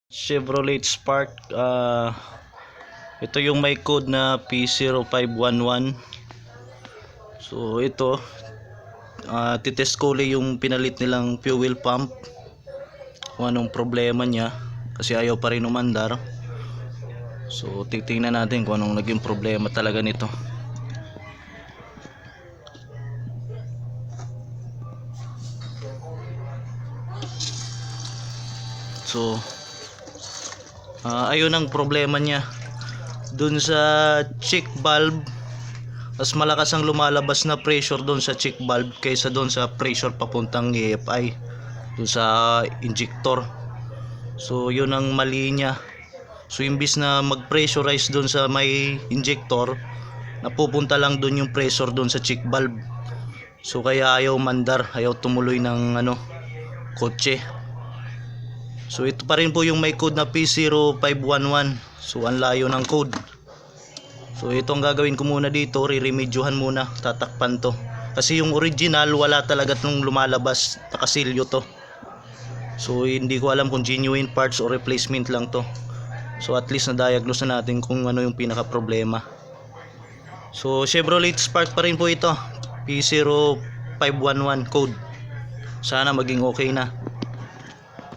Chevrolet Spark. Ito yung may code na P0511. So ito, titest ko ulit yung pinalit nilang fuel pump, kung anong problema niya, kasi ayaw pa rin umandar. So titingnan natin kung anong naging problema talaga nito. So ayun ang problema niya. Dun sa check valve, mas malakas ang lumalabas na pressure doon sa check valve kaysa doon sa pressure papuntang EFI, doon sa injector. So yun ang mali niya. So imbis na mag-pressurize doon sa may injector, napupunta lang doon yung pressure doon sa check valve. So kaya ayaw mandar, ayaw tumuloy ng kotse. So ito pa rin po yung may code na P0511. So ang layo ng code. So ito ang gagawin ko muna dito, riremedyohan muna, tatakpan to. Kasi yung original wala talaga nung lumalabas, nakasilyo to. So hindi ko alam kung genuine parts o replacement lang to. So at least na-diagnose na natin kung ano yung pinaka problema. So Chevrolet Spark pa rin po ito, P0511 code. Sana maging okay na.